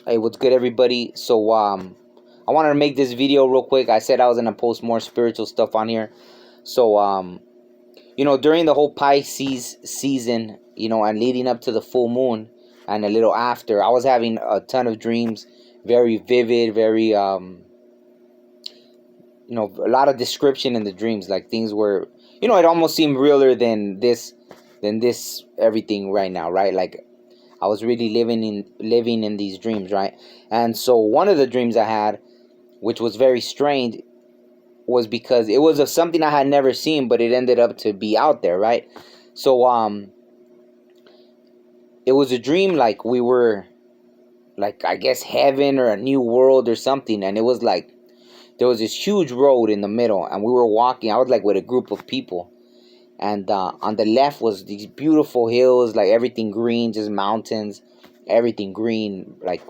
Hey, what's good, everybody? So, I wanted to make this video real quick. I said I was gonna post more spiritual stuff on here. So, during the whole Pisces season, and leading up to the full moon and a little after, I was having a ton of dreams, very vivid, very, a lot of description in the dreams. Like things were, it almost seemed realer than this everything right now, right? Like I was really living in these dreams, right? And so one of the dreams I had, which was very strange, was because it was of something I had never seen, but it ended up to be out there, right? So it was a dream like we were, like, I guess heaven or a new world or something, and it was like there was this huge road in the middle, and we were walking. I was like with a group of people, and on the left was these beautiful hills, like everything green, just mountains, everything green, like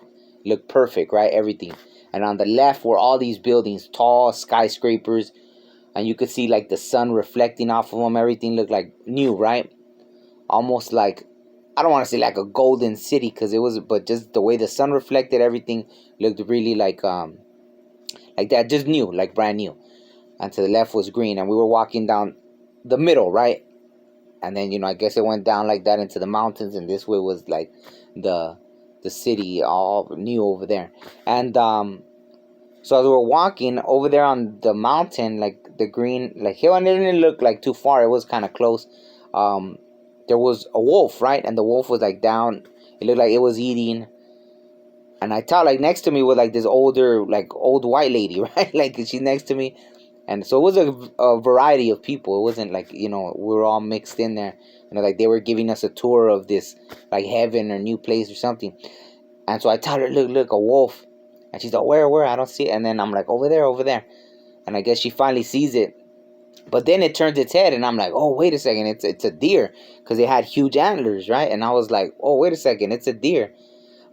looked perfect, right? Everything. And on the left were all these buildings, tall skyscrapers, and you could see like the sun reflecting off of them. Everything looked like new, right? Almost like, I don't want to say like a golden city, because it was, but just the way the sun reflected everything looked really like that, just new, like brand new. And to the left was green, and we were walking down the middle, right? And then, I guess it went down like that into the mountains, and this way was like the city all new over there. And so as we were walking over there on the mountain, like the green like hill, and it didn't look like too far, it was kind of close. There was a wolf, right? And the wolf was like down, it looked like it was eating. And I thought, like, next to me was like this older, like old white lady, right? Like she's next to me. And so it was a variety of people. It wasn't like, we were all mixed in there. Like they were giving us a tour of this, like heaven or new place or something. And so I tell her, look, a wolf. And she's like, where? I don't see it. And then I'm like, over there. And I guess she finally sees it. But then it turns its head, and I'm like, oh, wait a second, it's a deer. Because it had huge antlers, right? And I was like, oh, wait a second, it's a deer.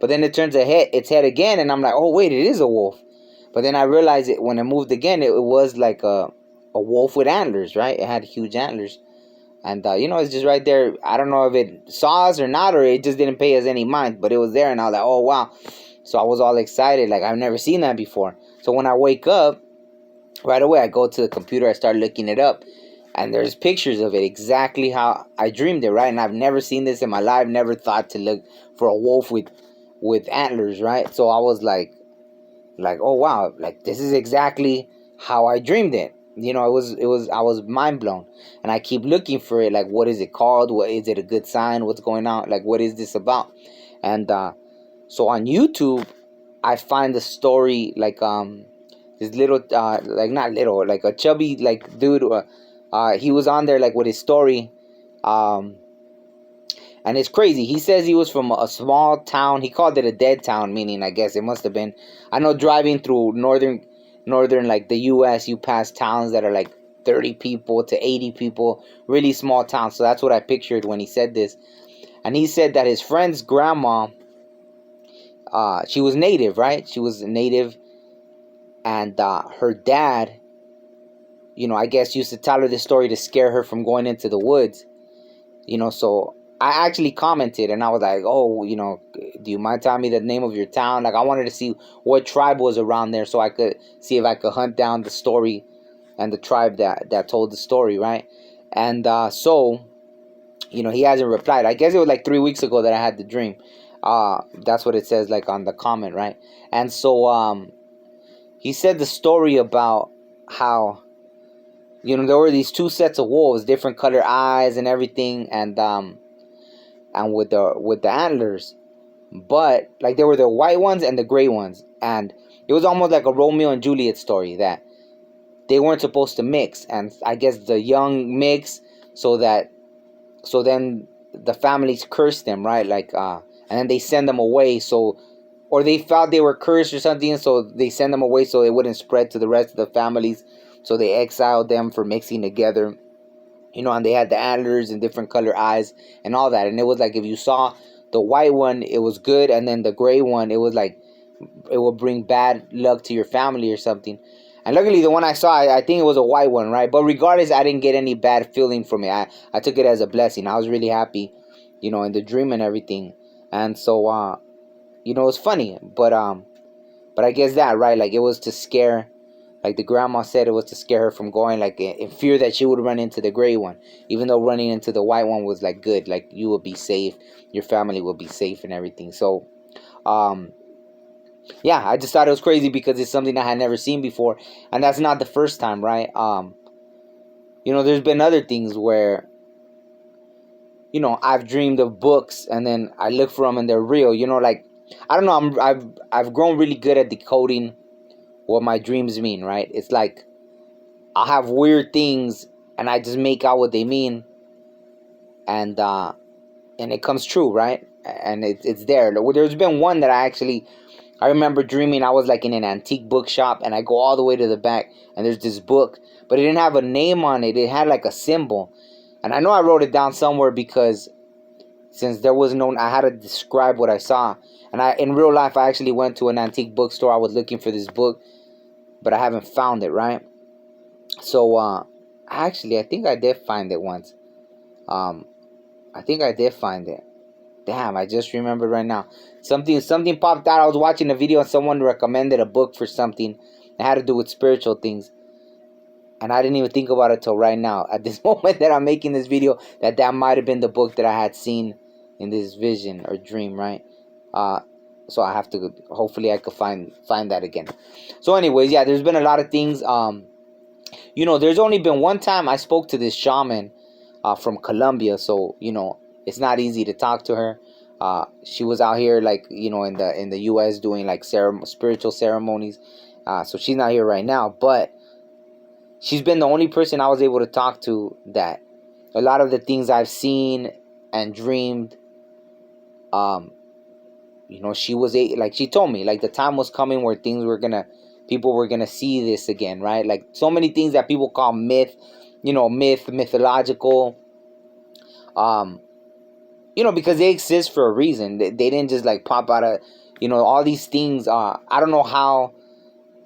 But then it turns its head again, and I'm like, oh, wait, it is a wolf. But then I realized it when it moved again, it was like a wolf with antlers, right? It had huge antlers. And, it's just right there. I don't know if it saw us or not, or it just didn't pay us any mind. But it was there, and I was like, oh, wow. So I was all excited. Like, I've never seen that before. So when I wake up, right away, I go to the computer. I start looking it up. And there's pictures of it exactly how I dreamed it, right? And I've never seen this in my life. Never thought to look for a wolf with antlers, right? So I was like, oh wow, like this is exactly how I dreamed it. I was mind blown. And I keep looking for it, like, what is it called? What is it, a good sign? What's going on? Like, what is this about? And so on YouTube, I find the story, like, this little, like, not little, like a chubby, like, dude, he was on there, like, with his story. And it's crazy. He says he was from a small town. He called it a dead town, meaning, I guess it must have been. I know driving through northern, like the U.S., you pass towns that are like 30 people to 80 people, really small towns. So that's what I pictured when he said this. And he said that his friend's grandma, she was native, right? She was native, and her dad, I guess used to tell her this story to scare her from going into the woods. So I actually commented, and I was like, oh, do you mind telling me the name of your town? Like, I wanted to see what tribe was around there, so I could see if I could hunt down the story and the tribe that told the story, right? And so he hasn't replied. I guess it was like 3 weeks ago that I had the dream. That's what it says, like, on the comment, right? And so he said the story about how there were these two sets of wolves, different color eyes and everything, and with the antlers. But like, there were the white ones and the gray ones, and it was almost like a Romeo and Juliet story, that they weren't supposed to mix, and I guess the young mix, so then the families cursed them, right? Like, and then they send them away, so, or they felt they were cursed or something, so they send them away so it wouldn't spread to the rest of the families. So they exiled them for mixing together, and they had the antlers and different color eyes and all that. And it was like, if you saw the white one, it was good, and then the gray one, it was like, it would bring bad luck to your family or something. And luckily, the one I saw, I think it was a white one, right? But regardless, I didn't get any bad feeling from it. I took it as a blessing. I was really happy, in the dream and everything. And so it's funny, but I guess that, right, like it was to scare, like the grandma said, it was to scare her from going, like in fear that she would run into the gray one, even though running into the white one was like good, like you would be safe, your family will be safe and everything. So um yeah, I just thought it was crazy because it's something I had never seen before, and that's not the first time, right? There's been other things where I've dreamed of books, and then I look for them and they're real. Like, I don't know. I've grown really good at decoding what my dreams mean. Right? It's like I'll have weird things, and I just make out what they mean, and it comes true, right? And it's there. There's been one that I remember dreaming I was like in an antique bookshop, and I go all the way to the back, and there's this book, but it didn't have a name on it. It had like a symbol, and I know I wrote it down somewhere because since there was no, I had to describe what I saw. And in real life, I actually went to an antique bookstore. I was looking for this book, but I haven't found it, right? So, actually, I think I did find it once. Um, I think I did find it. Damn, I just remembered right now. Something popped out. I was watching a video and someone recommended a book for something that had to do with spiritual things. And I didn't even think about it till right now. At this moment that I'm making this video, that might have been the book that I had seen in this vision or dream, right? So I have to, hopefully I could find that again. So anyways, yeah, there's been a lot of things. There's only been one time I spoke to this shaman from Colombia. So, it's not easy to talk to her. She was out here, like, in the US doing like spiritual ceremonies. So she's not here right now, but she's been the only person I was able to talk to that a lot of the things I've seen and dreamed, she told me, like, the time was coming where people were gonna see this again, right? Like, so many things that people call mythological, because they exist for a reason. They didn't just like pop out of, all these things. I don't know how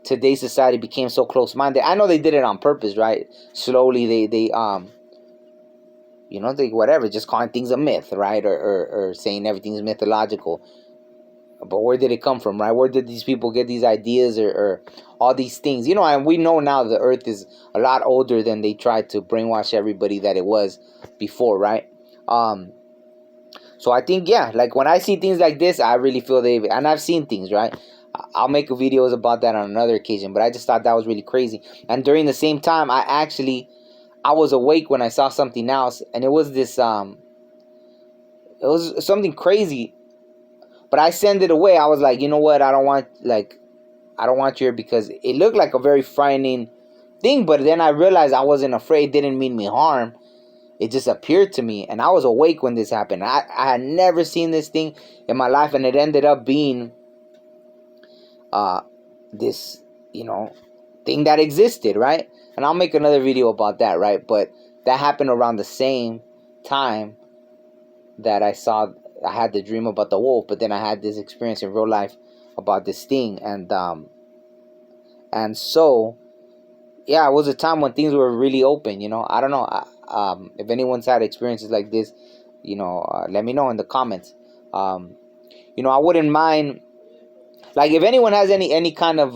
today's society became so close-minded. I know they did it on purpose, right? Slowly they whatever, just calling things a myth, right? Or saying everything's mythological. But where did it come from, right? Where did these people get these ideas or all these things? And we know now the earth is a lot older than they tried to brainwash everybody that it was before, right? So I think, yeah, like when I see things like this, I really feel and I've seen things, right? I'll make videos about that on another occasion, but I just thought that was really crazy. And during the same time, I was awake when I saw something else, and it was it was something crazy, but I sent it away. I was like, you know what? I don't want you here, because it looked like a very frightening thing, but then I realized I wasn't afraid. It didn't mean me harm. It just appeared to me, and I was awake when this happened. I had never seen this thing in my life, and it ended up being this, thing that existed, right? And I'll make another video about that, right? But that happened around the same time that I had the dream about the wolf, but then I had this experience in real life about this thing, and so yeah, it was a time when things were really open. I don't know. If anyone's had experiences like this, let me know in the comments. I wouldn't mind, like, if anyone has any kind of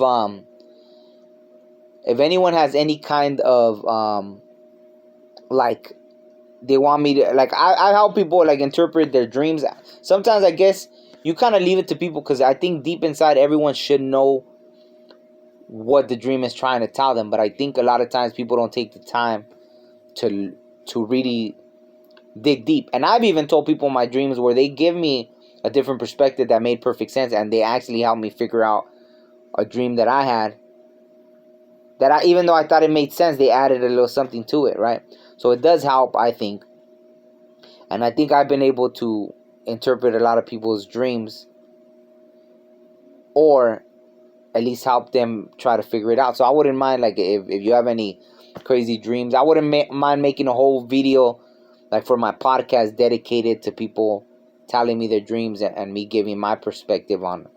like, they want me to, like, I help people like interpret their dreams. Sometimes I guess you kind of leave it to people, because I think deep inside everyone should know what the dream is trying to tell them, but I think a lot of times people don't take the time to really dig deep. And I've even told people my dreams where they give me a different perspective that made perfect sense, and they actually helped me figure out a dream that I had, even though I thought it made sense, they added a little something to it, right? So it does help, I think. And I think I've been able to interpret a lot of people's dreams, or at least help them try to figure it out. So I wouldn't mind, like, if you have any crazy dreams, I wouldn't mind making a whole video, like, for my podcast dedicated to people telling me their dreams, and me giving my perspective on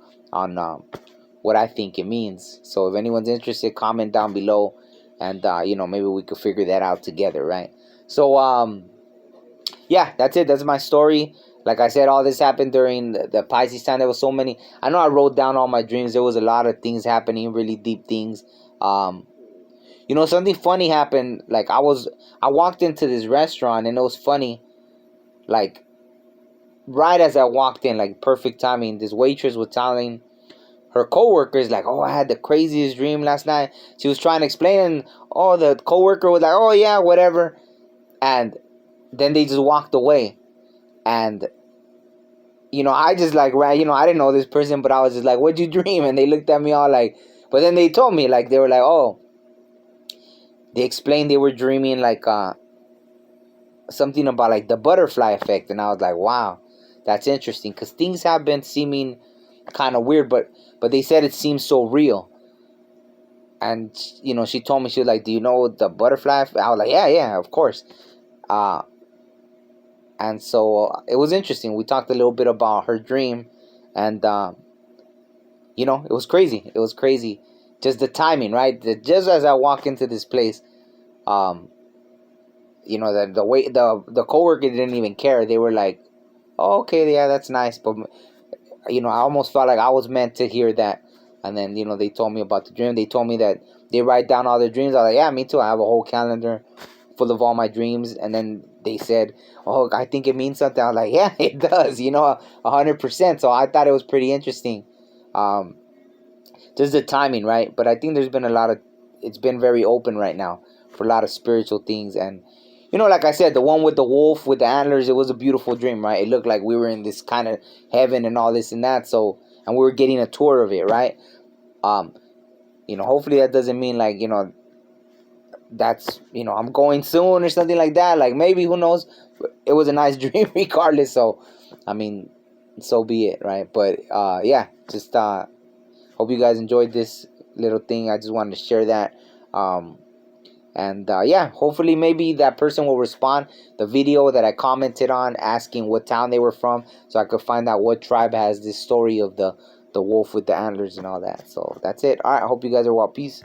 what I think it means. So if anyone's interested, comment down below, and maybe we could figure that out together, right? So yeah, that's it. That's my story. Like I said, all this happened during the Pisces time. There was so many. I know I wrote down all my dreams. There was a lot of things happening, really deep things. Um, something funny happened. Like I walked into this restaurant and it was funny. Like right as I walked in, like perfect timing. This waitress was telling her coworkers, like, "Oh, I had the craziest dream last night." She was trying to explain, and the coworker was like, "Oh yeah, whatever," and then they just walked away. And I just like ran. I didn't know this person, but I was just like, "What'd you dream?" And they looked at me all like, but then they told me, like, they were like, "Oh," they explained they were dreaming like something about like the butterfly effect, and I was like, "Wow, that's interesting," because things have been seeming kind of weird, but they said it seems so real. And she told me, she was like, "Do you know the butterfly effect?" I was like, "Yeah, yeah, of course." Uh, and so it was interesting. We talked a little bit about her dream, and it was crazy. It was crazy, just the timing, right? Just as I walk into this place, um, the way the coworker didn't even care. They were like, "Oh, okay, yeah, that's nice," but I almost felt like I was meant to hear that. And then they told me about the dream. They told me that they write down all their dreams. I was like, "Yeah, me too. I have a whole calendar full of all my dreams." And then they said, "Oh, I think it means something." I was like, "Yeah, it does. 100%." So I thought it was pretty interesting. Um, just the timing, right? But I think there's been it's been very open right now for a lot of spiritual things. And like I said, the one with the wolf with the antlers, it was a beautiful dream, right? It looked like we were in this kind of heaven and all this and that. So, and we were getting a tour of it, right? um Hopefully that doesn't mean like that's I'm going soon or something like that. Like, maybe, who knows. It was a nice dream regardless. So I mean, so be it, right? But yeah, just hope you guys enjoyed this little thing. I just wanted to share that. And yeah, hopefully maybe that person will respond the video that I commented on, asking what town they were from, so I could find out what tribe has this story of the wolf with the antlers and all that. So that's it. All right, I hope you guys are well. Peace.